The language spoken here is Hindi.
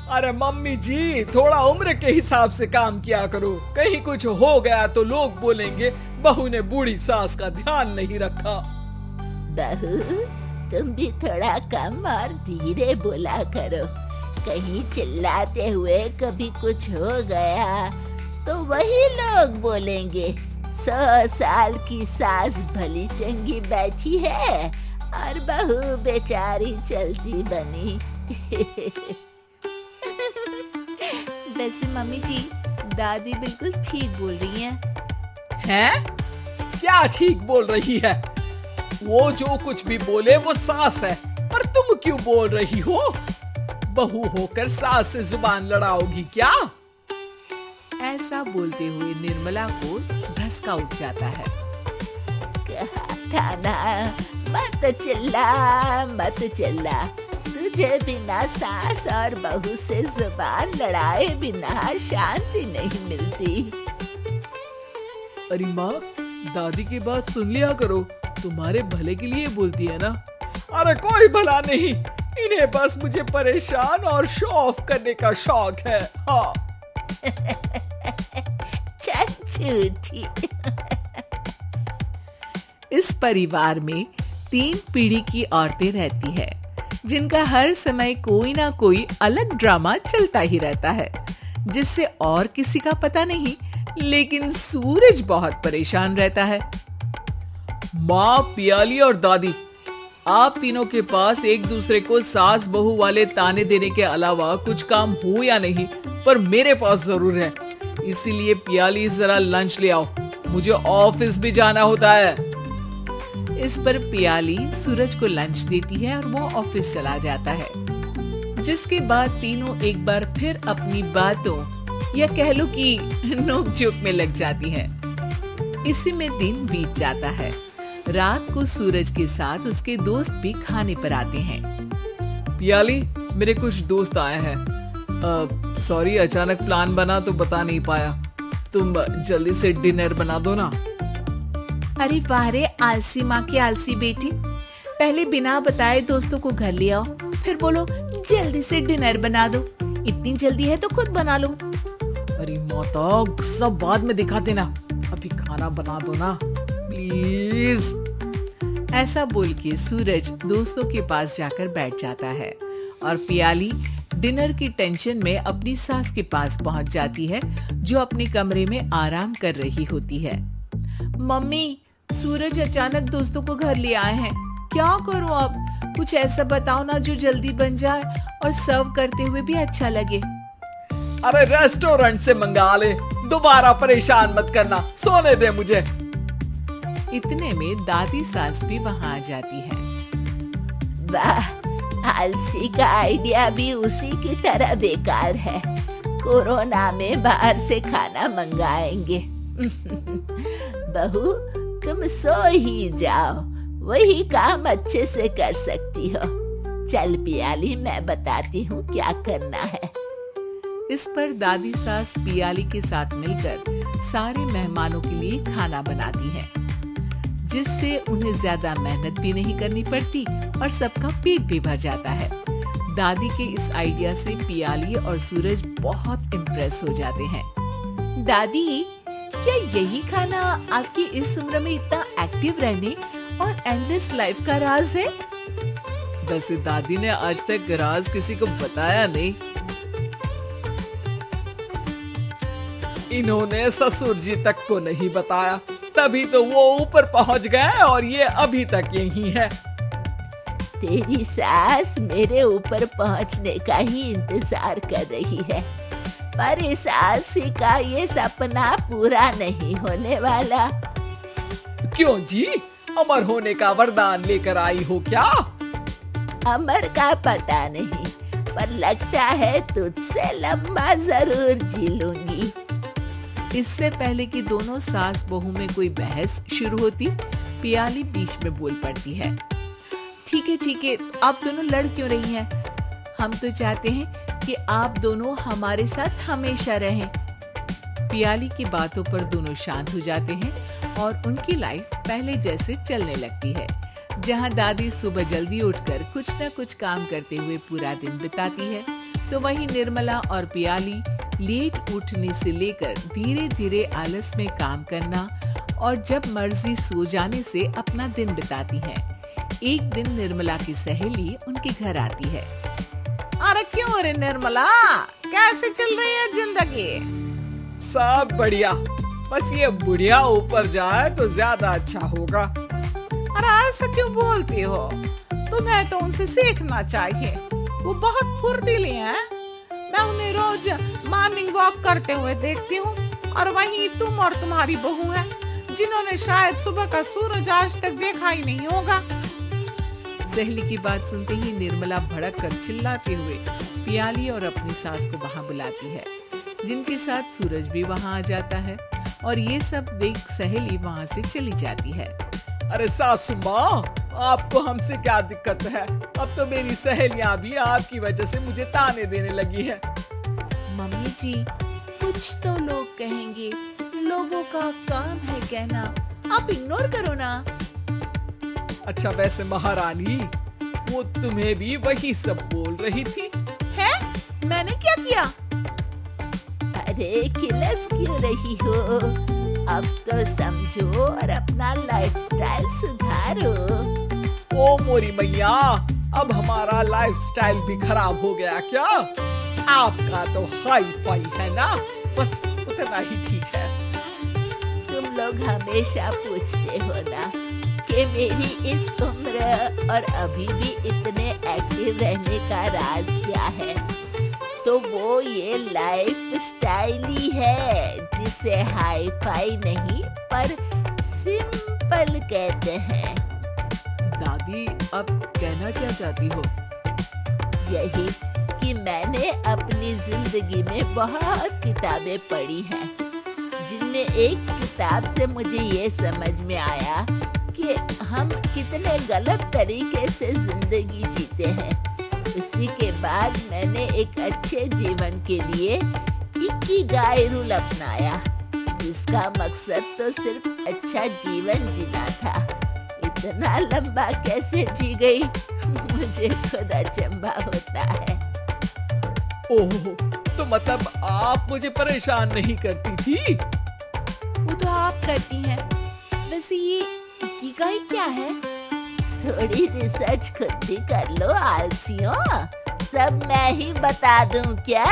अरे मम्मी जी, थोड़ा उम्र के हिसाब से काम किया करो। कहीं कुछ हो गया तो लोग बोलेंगे बहू ने बूढ़ी सास का ध्यान नहीं रखा। बहू, तुम भी थोड़ा कम और धीरे बोला करो। कहीं चिल्लाते हुए कभी कुछ हो गया तो वही लोग बोलेंगे 100 साल की सास भली चंगी बैठी है और बहू बेचारी चलती बनी। वैसे मम्मी जी, दादी बिल्कुल ठीक बोल रही हैं। हैं? क्या ठीक बोल रही है? वो जो कुछ भी बोले वो सास है, पर तुम क्यों बोल रही हो? बहू होकर सास से जुबान लड़ाओगी क्या? ऐसा बोलते हुए निर्मला को धसका उठ जाता है। कहा था ना, मत चिल्ला। तुझे बिना सास और बहू से जुबान लड़ाए बिना शांति नहीं मिलती। अरे माँ, दादी की बात सुन लिया करो, तुम्हारे भले के लिए बोलती है ना। अरे कोई भला नहीं, इन्हें बस मुझे परेशान और शो ऑफ करने का शौक है। हाँ। झूठी। इस परिवार में 3 पीढ़ी की औरतें रहती है, जिनका हर समय कोई ना कोई अलग ड्रामा चलता ही रहता है, जिससे और किसी का पता नहीं, लेकिन सूरज बहुत परेशान रहता है। माँ, पियाली और दादी, आप तीनों के पास एक दूसरे को सास बहू वाले ताने देने के अलावा कुछ काम हो या नहीं, पर मेरे पास जरूर है। इसीलिए पियाली जरा लंच ले आओ, मुझे ऑफिस भी जाना होता है। इस पर पियाली सूरज को लंच देती है और वो ऑफिस चला जाता है, जिसके बाद तीनों एक बार फिर अपनी बातों या कह लो कि नोक-झोंक में लग जाती हैं। इसी में दिन बीत जाता है। रात को सूरज के साथ उसके दोस्त भी खाने पर आते हैं। पियाली, मेरे कुछ दोस्त आए हैं। सॉरी, अचानक प्लान बना तो बता नहीं पाया। तुम जल्दी से डिनर बना दो ना। अरे वाह रे, आलसी माँ की आलसी बेटी। पहले बिना बताए दोस्तों को घर ले आओ, फिर बोलो जल्दी से डिनर बना दो। इतनी जल्दी है तो खुद बना लो। अरे माता, सब बाद में दिखा देना, अभी खाना बना दो ना प्लीज। ऐसा बोल के सूरज दोस्तों के पास जाकर बैठ जाता है और पियाली डिनर की टेंशन में अपनी सास के पास पहुंच जाती है, जो अपने कमरे में आराम कर रही होती है। मम्मी, सूरज अचानक दोस्तों को घर ले आए हैं, क्या करूं अब? कुछ ऐसा बताओ ना जो जल्दी बन जाए और सर्व करते हुए भी अच्छा लगे। अरे रेस्टोरेंट से मंगा ले, दोबारा परेशान मत करना, सोने दे मुझे। इतने में दादी सास भी वहाँ आ जाती है। वाह, आलसी का आइडिया भी उसी की तरह बेकार है। कोरोना में बाहर से खाना मंगाएंगे। बहू, तुम सो ही जाओ, वही काम अच्छे से कर सकती हो। चल पियाली, मैं बताती हूँ क्या करना है। इस पर दादी सास पियाली के साथ मिलकर सारे मेहमानों के लिए खाना बनाती है, जिससे उन्हें ज्यादा मेहनत भी नहीं करनी पड़ती और सबका पेट भी भर जाता है। दादी के इस आइडिया से पियाली और सूरज बहुत इम्प्रेस हो जाते हैं। दादी, क्या यही खाना आपकी इस उम्र में इतना एक्टिव रहने और एंडलेस लाइफ का राज है? वैसे दादी ने आज तक राज किसी को बताया नहीं। इन्होंने ससुर जी तक को नहीं बताया, तभी तो वो ऊपर पहुंच गए और ये अभी तक यही है। तेरी सास मेरे ऊपर पहुंचने का ही इंतजार कर रही है, पर इस आलसी का ये सपना पूरा नहीं होने वाला। क्यों जी, अमर होने का वरदान लेकर आई हो क्या? अमर का पता नहीं, पर लगता है तुझसे लंबा जरूर जी लूंगी। इससे पहले कि दोनों सास बहू में कोई बहस शुरू होती, पियाली बीच में बोल पड़ती है। ठीक है, आप दोनों लड़ क्यों रही हैं? हम तो चाहते हैं कि आप दोनों हमारे साथ हमेशा रहें। पियाली की बातों पर दोनों शांत हो जाते हैं और उनकी लाइफ पहले जैसे चलने लगती है, जहां दादी सुबह जल्दी उठकर कुछ न कुछ काम करते हुए पूरा दिन बिताती है तो वहीं निर्मला और पियाली लेट उठने से लेकर धीरे धीरे आलस में काम करना और जब मर्जी सो जाने से अपना दिन बिताती हैं। एक दिन निर्मला की सहेली उनके घर आती है। अरे क्यों रे निर्मला, कैसे चल रही है जिंदगी? सब बढ़िया, बस ये बुढ़िया ऊपर जाए तो ज्यादा अच्छा होगा। अरे ऐसा क्यों बोलती हो? तुम्हें तो उनसे सीखना चाहिए, वो बहुत फुर्तीली हैं। मैं उन्हें रोज मॉर्निंग वॉक करते हुए देखती हूँ और वहीं तुम और तुम्हारी बहू है जिन्होंने शायद सुबह का सूरज आज तक देखा ही नहीं होगा। सहेली की बात सुनते ही निर्मला भड़क कर चिल्लाते हुए पियाली और अपनी सास को वहां बुलाती है, जिनके साथ सूरज भी वहां आ जाता है और ये सब देख सहेली वहां से चली जाती है। अरे सासू माँ, आपको हमसे क्या दिक्कत है? अब तो मेरी सहेलियां भी आपकी वजह से मुझे ताने देने लगी है। मम्मी जी, कुछ तो लोग कहेंगे, लोगों का काम है कहना, आप इग्नोर करो ना। अच्छा वैसे महारानी, वो तुम्हें भी वही सब बोल रही थी? है? मैंने क्या किया? अरे किलस क्यों रही हो? अब तो समझो और अपना लाइफस्टाइल सुधारो। ओ मोरी मैया, अब हमारा लाइफस्टाइल भी खराब हो गया क्या? आपका तो हाई फाई है ना, बस उतना ही ठीक है। तुम लोग हमेशा पूछते हो ना कि मेरी इस उम्र और अभी भी इतने एक्टिव रहने का राज क्या है, तो वो ये लाइफ स्टाइल ही है जिसे हाई फाई नहीं पर सिंपल कहते हैं। दादी, अब कहना क्या चाहती हो? यही कि मैंने अपनी जिंदगी में बहुत किताबें पढ़ी हैं, जिनमें एक किताब से मुझे ये समझ में आया कि हम कितने गलत तरीके से जिंदगी जीते हैं। उसी के बाद मैंने एक अच्छे जीवन के लिए इकिगाई रूल अपनाया, जिसका मकसद तो सिर्फ अच्छा जीवन जीना था। इतना लंबा कैसे जी गई मुझे खुद अचंभा होता है। ओह, तो मतलब आप मुझे परेशान नहीं करती थी? वो तो आप करती हैं। वैसे ये इकिगाई क्या है? थोड़ी रिसर्च खुद भी कर लो आलसियों, सब मैं ही बता दूं क्या?